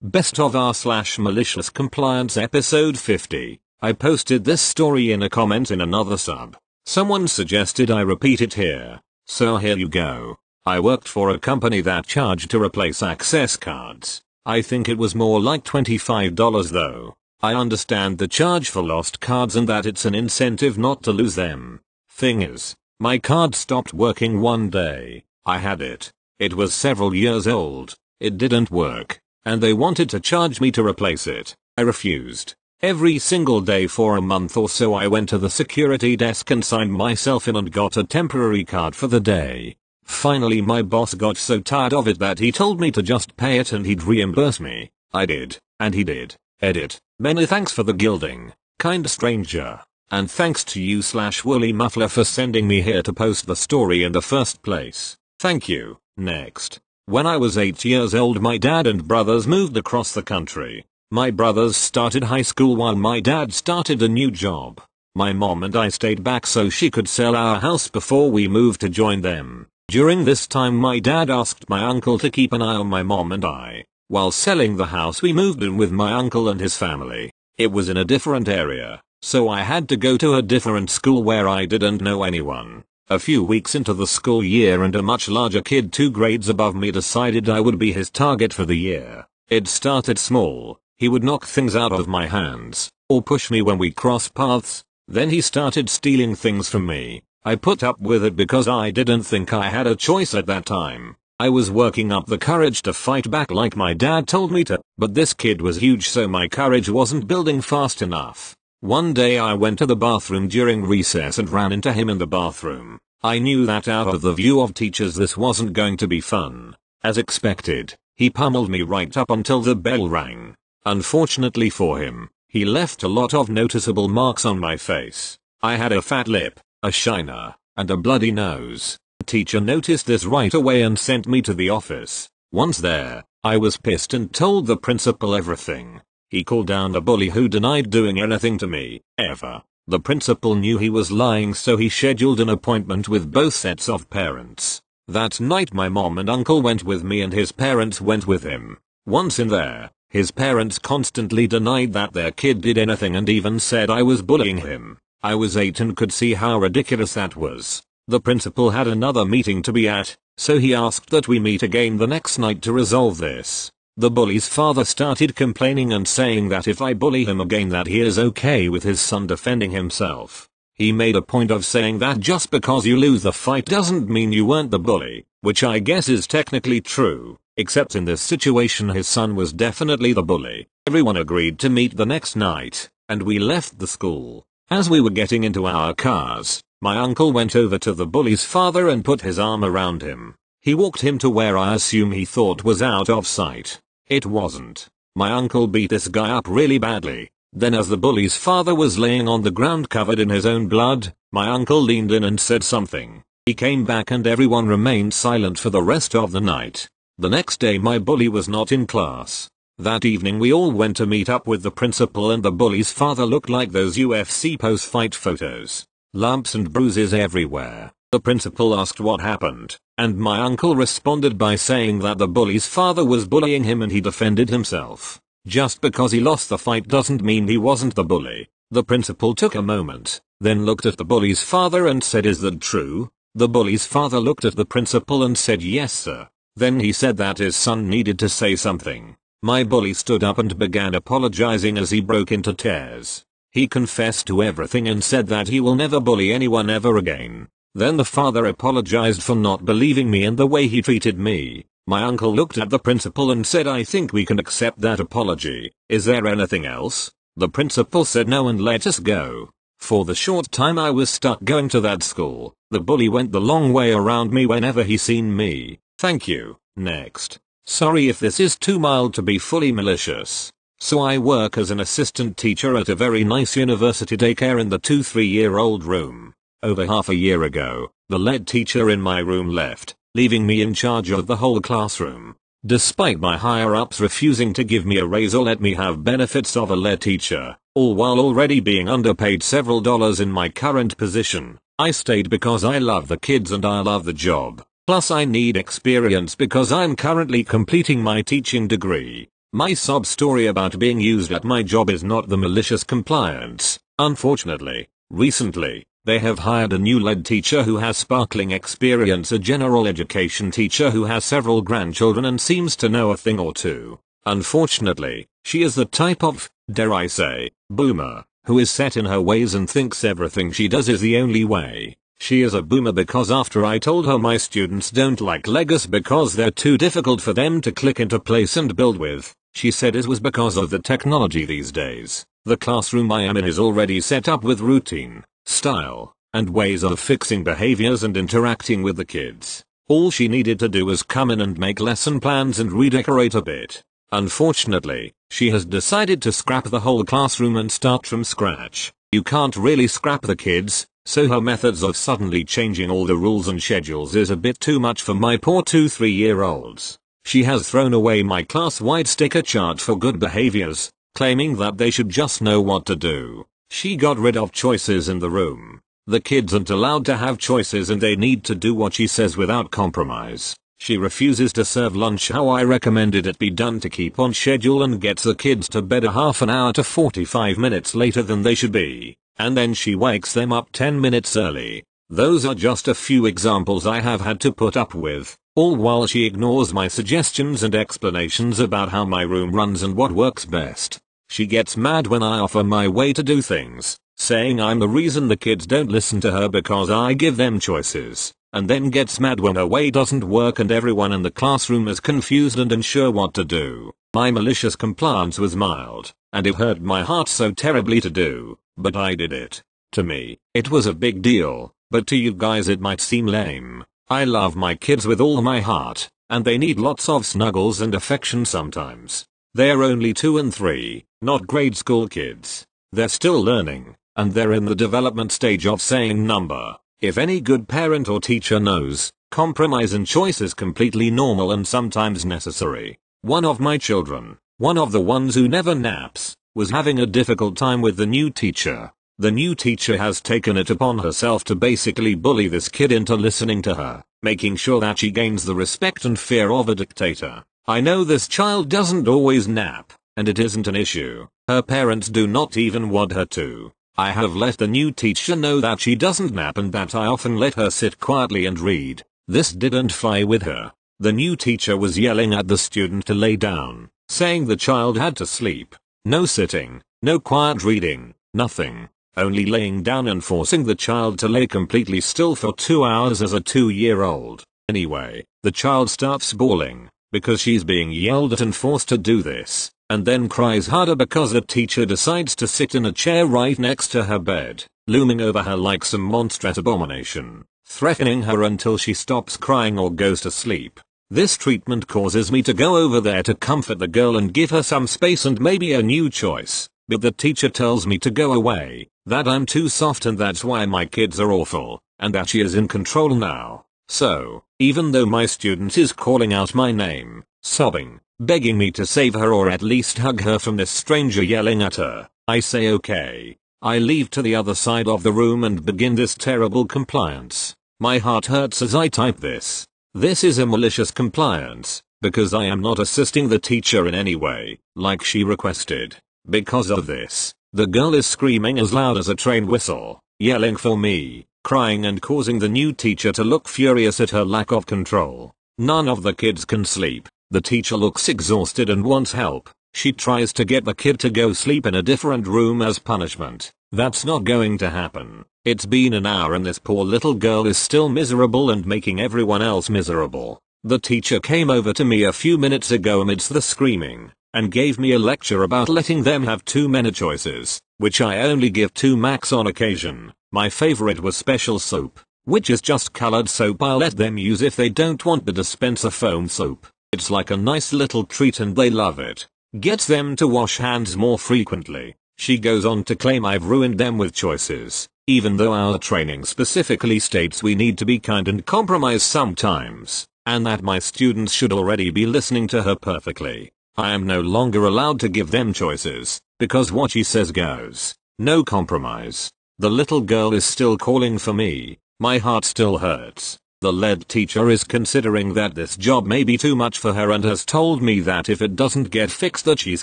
Best of r/malicious compliance episode 50. I posted this story in a comment in another sub. Someone suggested I repeat it here. So here you go. I worked for a company that charged to replace access cards. I think it was more like $25 though. I understand the charge for lost cards and that it's an incentive not to lose them. Thing is, my card stopped working one day. I had it. It was several years old. It didn't work. And they wanted to charge me to replace it. I refused. Every single day for a month or so I went to the security desk and signed myself in and got a temporary card for the day. Finally my boss got so tired of it that he told me to just pay it and he'd reimburse me. I did, and he did. Edit. Many thanks for the gilding, kind stranger. And thanks to you/Woolly Muffler for sending me here to post the story in the first place. Thank you. Next. When I was 8 years old my dad and brothers moved across the country. My brothers started high school while my dad started a new job. My mom and I stayed back so she could sell our house before we moved to join them. During this time my dad asked my uncle to keep an eye on my mom and I. While selling the house we moved in with my uncle and his family. It was in a different area, so I had to go to a different school where I didn't know anyone. A few weeks into the school year and a much larger kid 2 grades above me decided I would be his target for the year. It started small. He would knock things out of my hands, or push me when we crossed paths. Then he started stealing things from me. I put up with it because I didn't think I had a choice at that time. I was working up the courage to fight back like my dad told me to, but this kid was huge so my courage wasn't building fast enough. One day I went to the bathroom during recess and ran into him in the bathroom. I knew that out of the view of teachers this wasn't going to be fun. As expected, he pummeled me right up until the bell rang. Unfortunately for him, he left a lot of noticeable marks on my face. I had a fat lip, a shiner, and a bloody nose. The teacher noticed this right away and sent me to the office. Once there, I was pissed and told the principal everything. He called down a bully who denied doing anything to me, ever. The principal knew he was lying so he scheduled an appointment with both sets of parents. That night my mom and uncle went with me and his parents went with him. Once in there, his parents constantly denied that their kid did anything and even said I was bullying him. I was 8 and could see how ridiculous that was. The principal had another meeting to be at, so he asked that we meet again the next night to resolve this. The bully's father started complaining and saying that if I bully him again that he is okay with his son defending himself. He made a point of saying that just because you lose the fight doesn't mean you weren't the bully, which I guess is technically true, except in this situation his son was definitely the bully. Everyone agreed to meet the next night, and we left the school. As we were getting into our cars, my uncle went over to the bully's father and put his arm around him. He walked him to where I assume he thought was out of sight. It wasn't. My uncle beat this guy up really badly. Then as the bully's father was laying on the ground covered in his own blood, my uncle leaned in and said something. He came back and everyone remained silent for the rest of the night. The next day my bully was not in class. That evening we all went to meet up with the principal and the bully's father looked like those UFC post-fight photos. Lumps and bruises everywhere. The principal asked what happened, and my uncle responded by saying that the bully's father was bullying him and he defended himself. Just because he lost the fight doesn't mean he wasn't the bully. The principal took a moment, then looked at the bully's father and said, "Is that true?" The bully's father looked at the principal and said, "Yes sir." Then he said that his son needed to say something. My bully stood up and began apologizing as he broke into tears. He confessed to everything and said that he will never bully anyone ever again. Then the father apologized for not believing me and the way he treated me. My uncle looked at the principal and said, "I think we can accept that apology. Is there anything else?" The principal said no and let us go. For the short time I was stuck going to that school, the bully went the long way around me whenever he seen me. Thank you. Next. Sorry if this is too mild to be fully malicious. So I work as an assistant teacher at a very nice university daycare in the 2-3-year-old room. Over half a year ago, the lead teacher in my room left, leaving me in charge of the whole classroom. Despite my higher-ups refusing to give me a raise or let me have benefits of a lead teacher, all while already being underpaid several dollars in my current position, I stayed because I love the kids and I love the job. Plus I need experience because I'm currently completing my teaching degree. My sob story about being used at my job is not the malicious compliance. Unfortunately, recently, they have hired a new lead teacher who has sparkling experience, a general education teacher who has several grandchildren and seems to know a thing or two. Unfortunately, she is the type of, dare I say, boomer, who is set in her ways and thinks everything she does is the only way. She is a boomer because after I told her my students don't like Legos because they're too difficult for them to click into place and build with, she said it was because of the technology these days. The classroom I am in is already set up with routine, style, and ways of fixing behaviors and interacting with the kids. All she needed to do was come in and make lesson plans and redecorate a bit. Unfortunately, she has decided to scrap the whole classroom and start from scratch. You can't really scrap the kids, so her methods of suddenly changing all the rules and schedules is a bit too much for my poor 2-3-year-olds. She has thrown away my class-wide sticker chart for good behaviors, claiming that they should just know what to do. She got rid of choices in the room. The kids aren't allowed to have choices and they need to do what she says without compromise. She refuses to serve lunch how I recommended it be done to keep on schedule and gets the kids to bed a half an hour to 45 minutes later than they should be. And then she wakes them up 10 minutes early. Those are just a few examples I have had to put up with, all while she ignores my suggestions and explanations about how my room runs and what works best. She gets mad when I offer my way to do things, saying I'm the reason the kids don't listen to her because I give them choices, and then gets mad when her way doesn't work and everyone in the classroom is confused and unsure what to do. My malicious compliance was mild, and it hurt my heart so terribly to do, but I did it. To me, it was a big deal, but to you guys it might seem lame. I love my kids with all my heart, and they need lots of snuggles and affection sometimes. They're only 2 and 3, not grade school kids. They're still learning, and they're in the development stage of saying number. If any good parent or teacher knows, compromise and choice is completely normal and sometimes necessary. One of my children, one of the ones who never naps, was having a difficult time with the new teacher. The new teacher has taken it upon herself to basically bully this kid into listening to her, making sure that she gains the respect and fear of a dictator. I know this child doesn't always nap, and it isn't an issue. Her parents do not even want her to. I have let the new teacher know that she doesn't nap and that I often let her sit quietly and read. This didn't fly with her. The new teacher was yelling at the student to lay down, saying the child had to sleep. No sitting, no quiet reading, nothing. Only laying down and forcing the child to lay completely still for 2 hours as a 2-year-old. Anyway, the child starts bawling, because she's being yelled at and forced to do this, and then cries harder because the teacher decides to sit in a chair right next to her bed, looming over her like some monstrous abomination, threatening her until she stops crying or goes to sleep. This treatment causes me to go over there to comfort the girl and give her some space and maybe a new choice, but the teacher tells me to go away, that I'm too soft and that's why my kids are awful, and that she is in control now. So, even though my student is calling out my name, sobbing, begging me to save her or at least hug her from this stranger yelling at her, I say okay. I leave to the other side of the room and begin this terrible compliance. My heart hurts as I type this. This is a malicious compliance, because I am not assisting the teacher in any way, like she requested. Because of this, the girl is screaming as loud as a train whistle, yelling for me, crying and causing the new teacher to look furious at her lack of control. None of the kids can sleep. The teacher looks exhausted and wants help. She tries to get the kid to go sleep in a different room as punishment. That's not going to happen. It's been an hour and this poor little girl is still miserable and making everyone else miserable. The teacher came over to me a few minutes ago amidst the screaming, and gave me a lecture about letting them have too many choices, which I only give 2 max on occasion. My favorite was special soap, which is just colored soap I'll let them use if they don't want the dispenser foam soap. It's like a nice little treat and they love it. Gets them to wash hands more frequently. She goes on to claim I've ruined them with choices, even though our training specifically states we need to be kind and compromise sometimes, and that my students should already be listening to her perfectly. I am no longer allowed to give them choices, because what she says goes. No compromise. The little girl is still calling for me. My heart still hurts. The lead teacher is considering that this job may be too much for her and has told me that if it doesn't get fixed that she's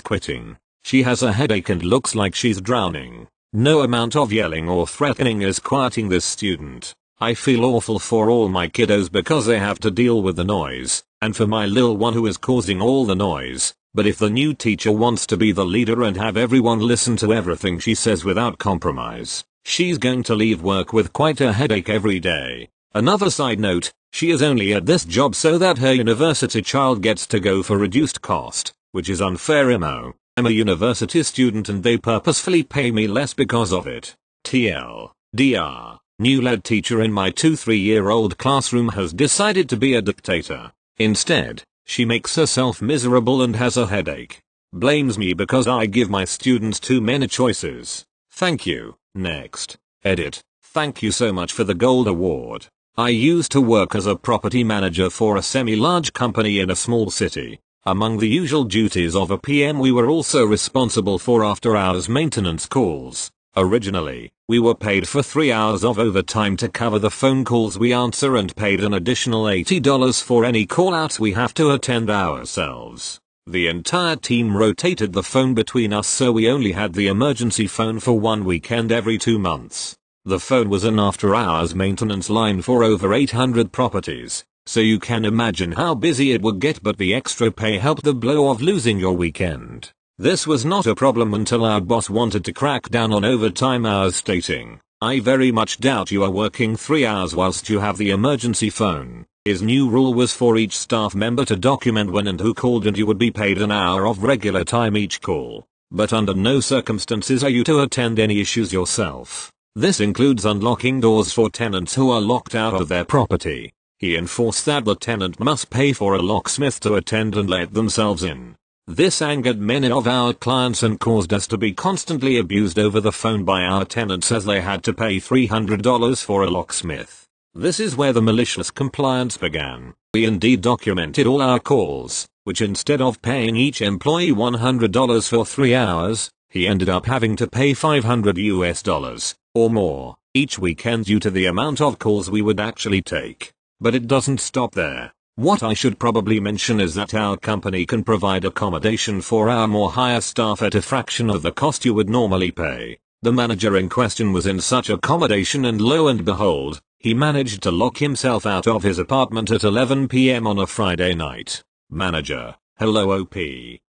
quitting. She has a headache and looks like she's drowning. No amount of yelling or threatening is quieting this student. I feel awful for all my kiddos because they have to deal with the noise, and for my little one who is causing all the noise. But if the new teacher wants to be the leader and have everyone listen to everything she says without compromise, she's going to leave work with quite a headache every day. Another side note, she is only at this job so that her university child gets to go for reduced cost, which is unfair. I'm a university student and they purposefully pay me less because of it. TLDR, new lead teacher in my 2-3-year-old classroom has decided to be a dictator. Instead, she makes herself miserable and has a headache. Blames me because I give my students too many choices. Thank you. Next. Edit. Thank you so much for the gold award. I used to work as a property manager for a semi-large company in a small city. Among the usual duties of a PM, we were also responsible for after-hours maintenance calls. Originally, we were paid for 3 hours of overtime to cover the phone calls we answer and paid an additional $80 for any call-outs we have to attend ourselves. The entire team rotated the phone between us, so we only had the emergency phone for one weekend every 2 months. The phone was an after-hours maintenance line for over 800 properties, so you can imagine how busy it would get, but the extra pay helped the blow of losing your weekend. This was not a problem until our boss wanted to crack down on overtime hours, stating, "I very much doubt you are working 3 hours whilst you have the emergency phone." His new rule was for each staff member to document when and who called, and you would be paid an hour of regular time each call. But under no circumstances are you to attend any issues yourself. This includes unlocking doors for tenants who are locked out of their property. He enforced that the tenant must pay for a locksmith to attend and let themselves in. This angered many of our clients and caused us to be constantly abused over the phone by our tenants, as they had to pay $300 for a locksmith. This is where the malicious compliance began. We indeed documented all our calls, which instead of paying each employee $100 for 3 hours, he ended up having to pay $500 or more each weekend due to the amount of calls we would actually take. But it doesn't stop there. What I should probably mention is that our company can provide accommodation for our more higher staff at a fraction of the cost you would normally pay. The manager in question was in such accommodation, and lo and behold, he managed to lock himself out of his apartment at 11 p.m. on a Friday night. Manager: hello OP.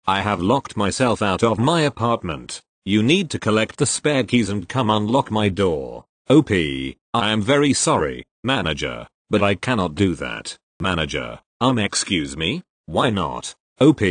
I have locked myself out of my apartment. You need to collect the spare keys and come unlock my door. OP: I am very sorry, manager, but I cannot do that. Manager: excuse me? Why not? OP: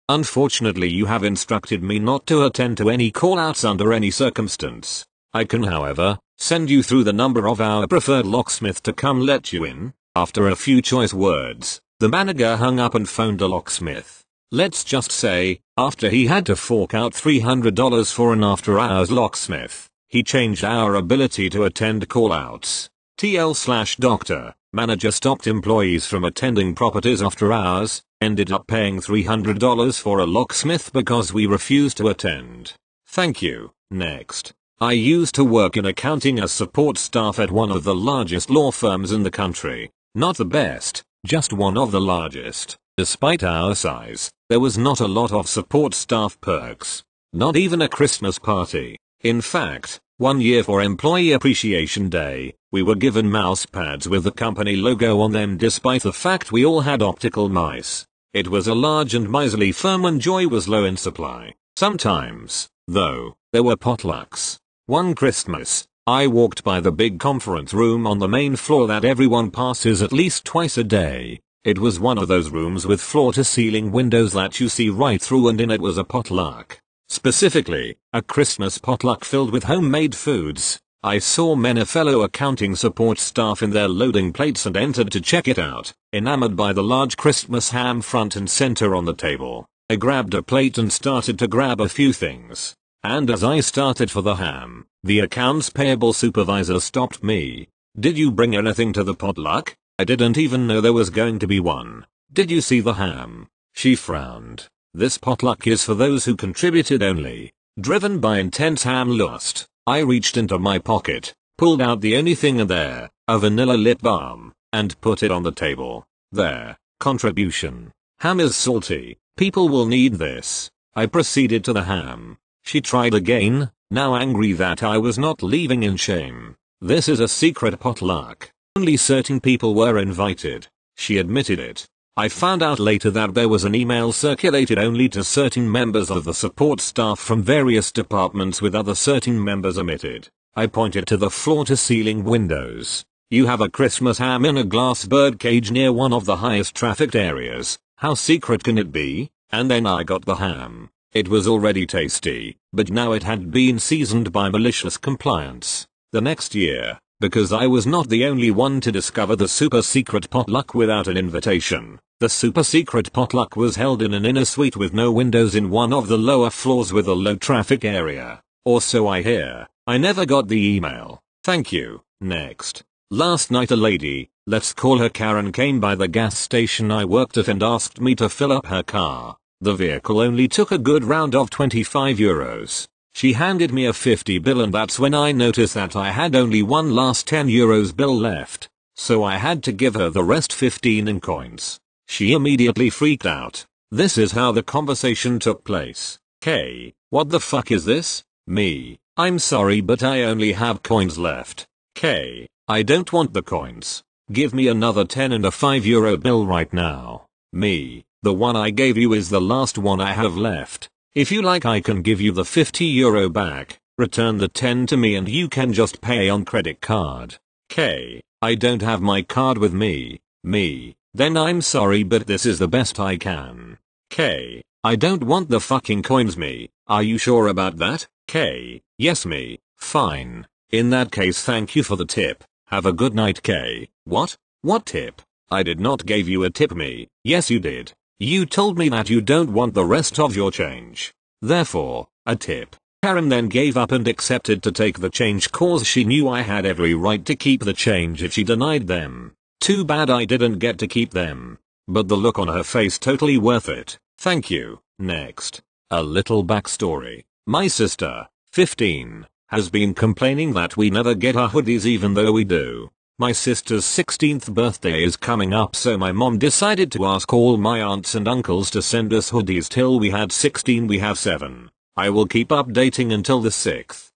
unfortunately you have instructed me not to attend to any call-outs under any circumstance. I can, however, send you through the number of our preferred locksmith to come let you in. After a few choice words, the manager hung up and phoned a locksmith. Let's just say, after he had to fork out $300 for an after-hours locksmith, he changed our ability to attend call-outs. TL/Doctor. Manager stopped employees from attending properties after hours, ended up paying $300 for a locksmith because we refused to attend. Thank you. Next. I used to work in accounting as support staff at one of the largest law firms in the country. Not the best, just one of the largest. Despite our size, there was not a lot of support staff perks. Not even a Christmas party. In fact, one year for Employee Appreciation Day, we were given mouse pads with the company logo on them despite the fact we all had optical mice. It was a large and miserly firm and joy was low in supply. Sometimes, though, there were potlucks. One Christmas, I walked by the big conference room on the main floor that everyone passes at least twice a day. It was one of those rooms with floor-to-ceiling windows that you see right through, and in it was a potluck. Specifically, a Christmas potluck filled with homemade foods. I saw many fellow accounting support staff in their loading plates and entered to check it out, enamored by the large Christmas ham front and center on the table. I grabbed a plate and started to grab a few things. And as I started for the ham, the accounts payable supervisor stopped me. Did you bring anything to the potluck? I didn't even know there was going to be one. Did you see the ham? She frowned. This potluck is for those who contributed only. Driven by intense ham lust, I reached into my pocket, pulled out the only thing in there, a vanilla lip balm. and put it on the table. There. Contribution. Ham is salty. People will need this. I proceeded to the ham. She tried again, now angry that I was not leaving in shame. This is a secret potluck. Only certain people were invited. She admitted it. I found out later that there was an email circulated only to certain members of the support staff from various departments with other certain members omitted. I pointed to the floor-to-ceiling windows. You have a Christmas ham in a glass bird cage near one of the highest trafficked areas. How secret can it be? And then I got the ham. It was already tasty, but now it had been seasoned by malicious compliance. The next year, because I was not the only one to discover the super secret potluck without an invitation, the super secret potluck was held in an inner suite with no windows in one of the lower floors with a low traffic area. Or so I hear. I never got the email. Thank you. Next. Last night a lady, let's call her Karen, came by the gas station I worked at and asked me to fill up her car. The vehicle only took a good round of 25 euros. She handed me a 50 bill and that's when I noticed that I had only one last 10 euros bill left. So I had to give her the rest 15 in coins. She immediately freaked out. This is how the conversation took place. K. What the fuck is this? Me. I'm sorry but I only have coins left. K. I don't want the coins. Give me another 10 and a 5 euro bill right now. Me. The one I gave you is the last one I have left. If you like I can give you the 50 euro back. Return the 10 to me and you can just pay on credit card. K. I don't have my card with me. Me. Then I'm sorry but this is the best I can. K. I don't want the fucking coins me. Are you sure about that? K. Yes me. Fine. In that case thank you for the tip. Have a good night K. What? What tip? I did not give you a tip me. Yes you did. You told me that you don't want the rest of your change. Therefore, a tip. Karen then gave up and accepted to take the change cause she knew I had every right to keep the change if she denied them. Too bad I didn't get to keep them. But the look on her face totally worth it. Thank you. Next. A little backstory. My sister, 15, has been complaining that we never get our hoodies even though we do. My sister's 16th birthday is coming up so my mom decided to ask all my aunts and uncles to send us hoodies till we had 16 we have 7. I will keep updating until the 6th.